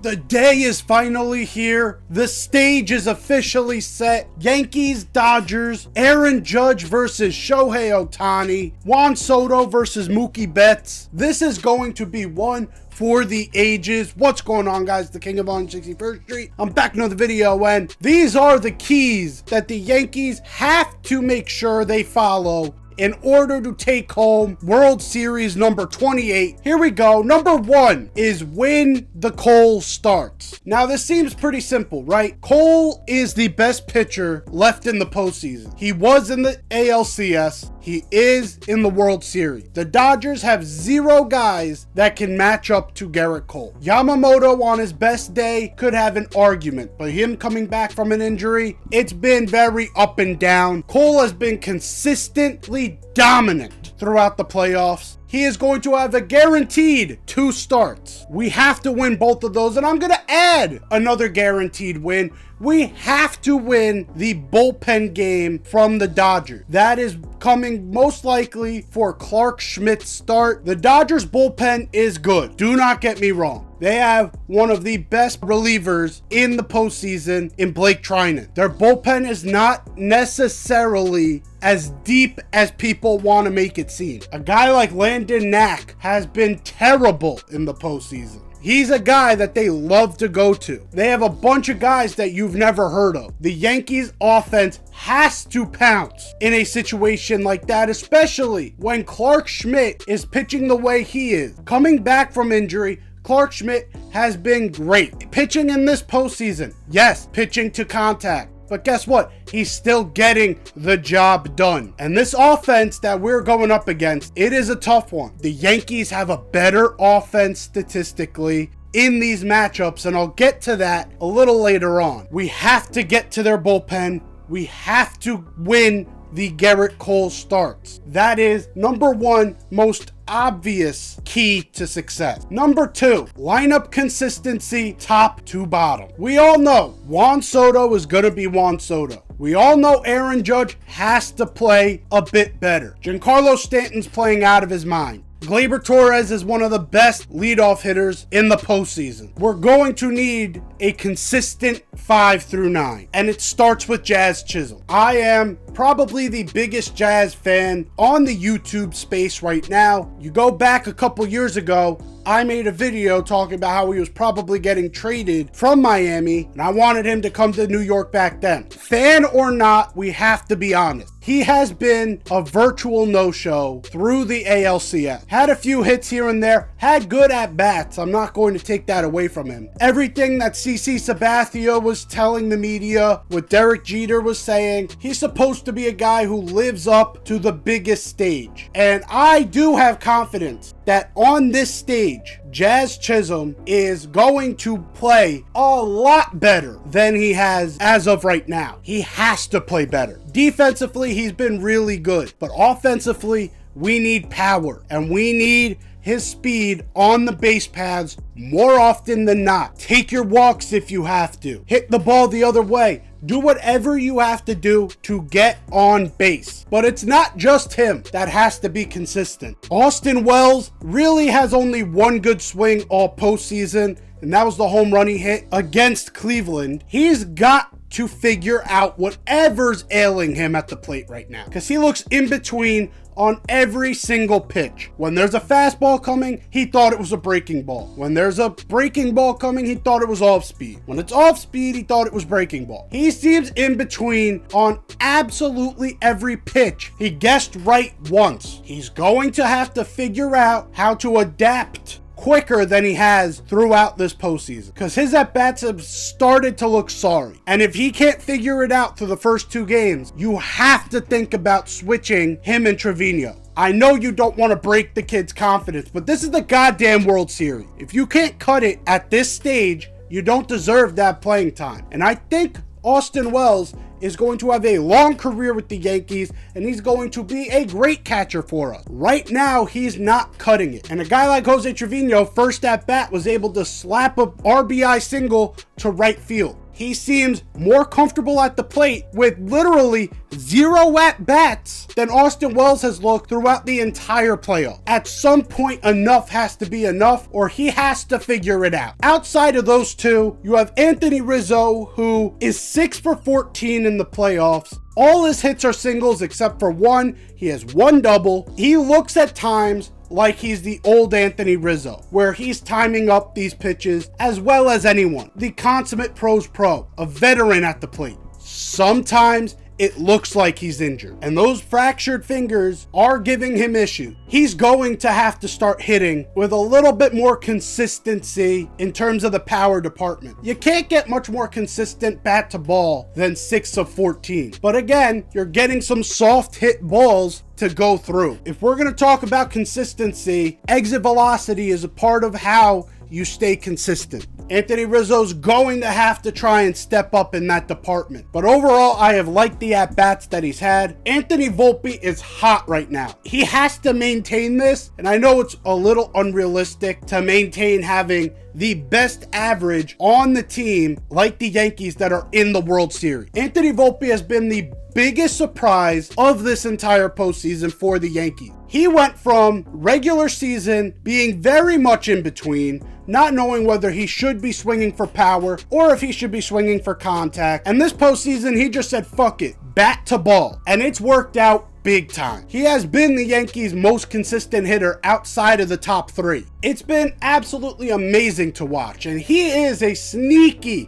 The day is finally here. The stage is officially set. Yankees, Dodgers, Aaron Judge versus Shohei Ohtani, Juan Soto versus Mookie Betts. This is going to be one for the ages. What's going on, guys? The King of 161st Street. I'm back in another video, and these are the keys that the Yankees have to make sure they follow in order to take home World Series number 28. Here we go. Number one is when the Cole starts. Now, this seems pretty simple, right? Cole is the best pitcher left in the postseason. He was in the ALCS. He is in the World Series. The Dodgers have zero guys that can match up to Garrett Cole. Yamamoto on his best day could have an argument, but him coming back from an injury, it's been very up and down. Cole has been consistently dominant throughout the playoffs. He is going to have a guaranteed 2 starts. We have to win both of those, and I'm going to add another guaranteed win. We have to win the bullpen game from the Dodgers. That is coming most likely for Clark Schmidt's start. The Dodgers bullpen is good. Do not get me wrong. They have one of the best relievers in the postseason in Blake Trinan. Their bullpen is not necessarily as deep as people want to make it seem. A guy like Landon Knack has been terrible in the postseason. He's a guy that they love to go to. They have a bunch of guys that you've never heard of. The Yankees offense has to pounce in a situation like that, especially when Clark Schmidt is pitching the way he is. Coming back from injury, Clark Schmidt has been great. Pitching in this postseason, yes, pitching to contact. But guess what? He's still getting the job done. And this offense that we're going up against, it is a tough one. The Yankees have a better offense statistically in these matchups, and I'll get to that a little later on. We have to get to their bullpen. We have to win the Garrett Cole starts. That is number one most obvious key to success. Number two, lineup consistency top to bottom. We all know Juan Soto is going to be Juan Soto. We all know Aaron Judge has to play a bit better. Giancarlo Stanton's playing out of his mind. Gleyber Torres is one of the best leadoff hitters in the postseason. We're going to need a consistent 5 through 9, and it starts with Jazz Chisholm. I am probably the biggest Jazz fan on the YouTube space right now. You go back a couple years ago, I made a video talking about how he was probably getting traded from Miami, and I wanted him to come to New York back then. Fan or not, we have to be honest. He has been a virtual no-show through the ALCS. Had a few hits here and there, had good at-bats. I'm not going to take that away from him. Everything that CC Sabathia was telling the media, what Derek Jeter was saying, he's supposed to be a guy who lives up to the biggest stage. And I do have confidence that on this stage, Jazz Chisholm is going to play a lot better than he has as of right now. He has to play better. Defensively, he's been really good, but offensively, we need power, and we need his speed on the base paths more often than not. Take your walks if you have to. Hit the ball the other way. Do whatever you have to do to get on base. But it's not just him that has to be consistent. Austin Wells really has only one good swing all postseason, and that was the home run he hit against Cleveland. He's got to figure out whatever's ailing him at the plate right now, because he looks in between on every single pitch. When there's a fastball coming, he thought it was a breaking ball. When there's a breaking ball coming, he thought it was off speed. When it's off speed, he thought it was breaking ball. He seems in between on absolutely every pitch. He guessed right once. He's going to have to figure out how to adapt quicker than he has throughout this postseason, because his at-bats have started to look sorry. And if he can't figure it out through the first 2 games, you have to think about switching him and Trevino. I know you don't want to break the kid's confidence, but this is the goddamn World Series. If you can't cut it at this stage, you don't deserve that playing time. And I think Austin Wells is going to have a long career with the Yankees, and he's going to be a great catcher for us. Right now, he's not cutting it. And a guy like Jose Trevino, first at bat, was able to slap a RBI single to right field. he seems more comfortable at the plate with literally 0 at-bats than Austin Wells has looked throughout the entire playoff. At some point, enough has to be enough, or he has to figure it out. Outside of those two, you have Anthony Rizzo, who is 6 for 14 in the playoffs. All his hits are singles except for one. He has one double. He looks at times like he's the old Anthony Rizzo, where he's timing up these pitches as well as anyone. The consummate pro's pro, a veteran at the plate. Sometimes it looks like he's injured, and those fractured fingers are giving him issues. He's going to have to start hitting with a little bit more consistency in terms of the power department. You can't get much more consistent bat to ball than 6 of 14. But again, you're getting some soft hit balls to go through. If we're going to talk about consistency, exit velocity is a part of how you stay consistent. Anthony Rizzo's going to have to try and step up in that department. But overall, I have liked the at-bats that he's had. Anthony Volpe is hot right now. He has to maintain this, and I know it's a little unrealistic to maintain having the best average on the team like the Yankees that are in the World Series. Anthony Volpe has been the biggest surprise of this entire postseason for the Yankees. He went from regular season being very much in between, not knowing whether he should be swinging for power or if he should be swinging for contact. And this postseason, he just said, fuck it, bat to ball. And it's worked out big time. He has been the Yankees' most consistent hitter outside of the top 3. It's been absolutely amazing to watch, and he is a sneaky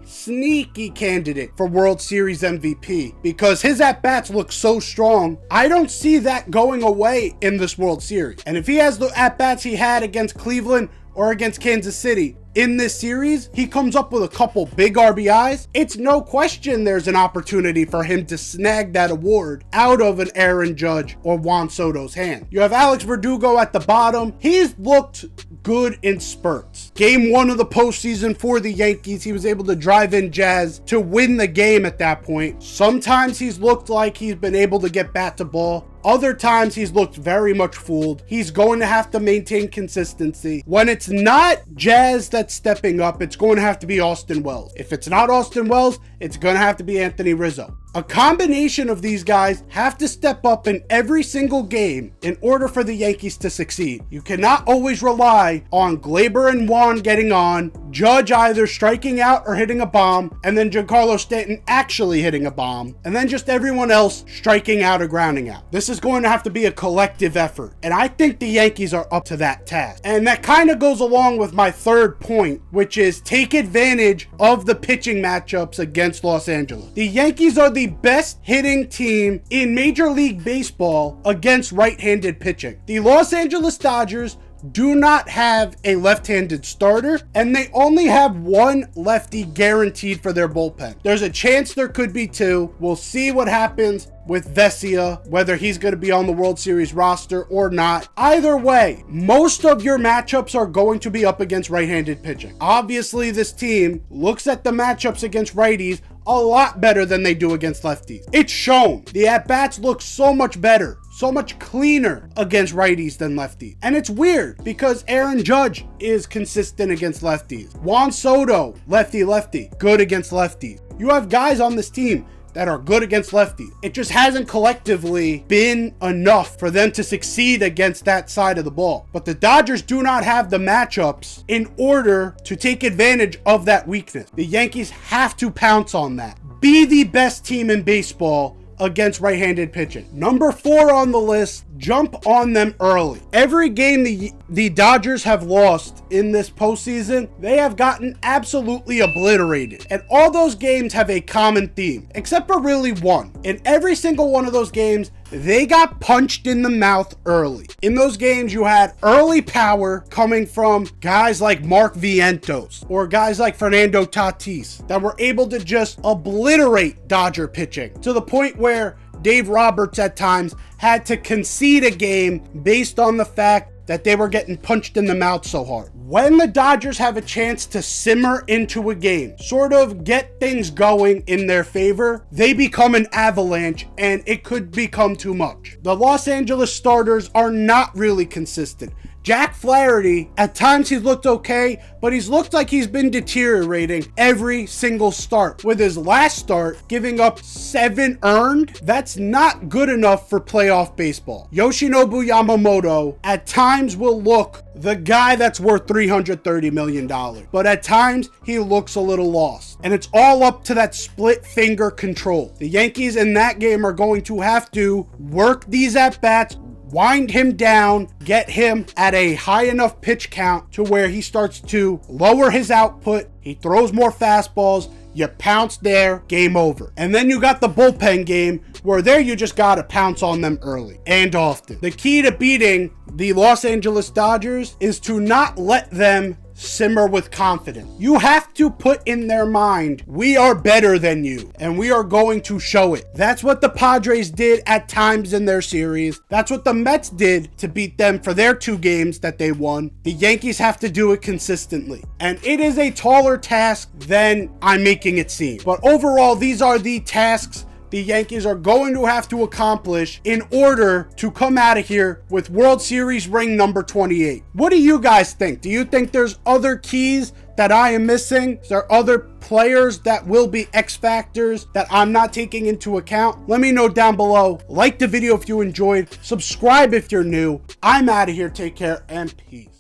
candidate for World Series MVP because his at-bats look so strong. I don't see that going away in this World Series. And if he has the at-bats he had against Cleveland or against Kansas City in this series, he comes up with a couple big RBIs. It's no question there's an opportunity for him to snag that award out of an Aaron Judge or Juan Soto's hand. You have Alex Verdugo at the bottom. He's looked good in spurts. Game 1 of the postseason for the Yankees, he was able to drive in Jazz to win the game at that point. Sometimes he's looked like he's been able to get bat to ball. Other times he's looked very much fooled. He's going to have to maintain consistency. When it's not Jazz that's stepping up, it's going to have to be Austin Wells. If it's not Austin Wells, it's going to have to be Anthony Rizzo. A combination of these guys have to step up in every single game in order for the Yankees to succeed. You cannot always rely on Glaber and Juan getting on, Judge either striking out or hitting a bomb, and then Giancarlo Stanton actually hitting a bomb, and then just everyone else striking out or grounding out. This is going to have to be a collective effort, and I think the Yankees are up to that task. And that kind of goes along with my third point, which is take advantage of the pitching matchups against Los Angeles. The Yankees are the best hitting team in Major League Baseball against right-handed pitching. The Los Angeles Dodgers do not have a left-handed starter, and they only have one lefty guaranteed for their bullpen. There's a chance there could be two. We'll see what happens with Vesia, whether he's going to be on the World Series roster or not. Either way, most of your matchups are going to be up against right-handed pitching. Obviously, this team looks at the matchups against righties a lot better than they do against lefties. It's shown. The at-bats look so much better, so much cleaner against righties than lefties. And it's weird because Aaron Judge is consistent against lefties. Juan Soto, lefty, good against lefties. You have guys on this team that are good against lefties. It just hasn't collectively been enough for them to succeed against that side of the ball. But the Dodgers do not have the matchups in order to take advantage of that weakness. The Yankees have to pounce on that. Be the best team in baseball against right-handed pitching. Number 4 on the list, jump on them early. Every game the Dodgers have lost in this postseason, they have gotten absolutely obliterated. And all those games have a common theme, except for really one. In every single one of those games, they got punched in the mouth early. In those games, you had early power coming from guys like Mark Vientos or guys like Fernando Tatis that were able to just obliterate Dodger pitching to the point where Dave Roberts at times had to concede a game based on the fact that they were getting punched in the mouth so hard. When the Dodgers have a chance to simmer into a game, sort of get things going in their favor, they become an avalanche and it could become too much. The Los Angeles starters are not really consistent. Jack Flaherty, at times he's looked okay, but he's looked like he's been deteriorating every single start. With his last start, giving up 7 earned, that's not good enough for playoff baseball. Yoshinobu Yamamoto, at times will look the guy that's worth $330 million, but at times he looks a little lost. And it's all up to that split finger control. The Yankees in that game are going to have to work these at-bats, wind him down, get him at a high enough pitch count to where he starts to lower his output. He throws more fastballs. You pounce there, game over. And then you got the bullpen game where there you just got to pounce on them early and often. The key to beating the Los Angeles Dodgers is to not let them simmer with confidence. You have to put in their mind, we are better than you, and we are going to show it. That's what the Padres did at times in their series. That's what the Mets did to beat them for their 2 games that they won. The Yankees have to do it consistently. And it is a taller task than I'm making it seem. But overall, these are the tasks the Yankees are going to have to accomplish in order to come out of here with World Series ring number 28. What do you guys think? Do you think there's other keys that I am missing? Is there other players that will be X factors that I'm not taking into account? Let me know down below. Like the video if you enjoyed. Subscribe if you're new. I'm out of here. Take care and peace.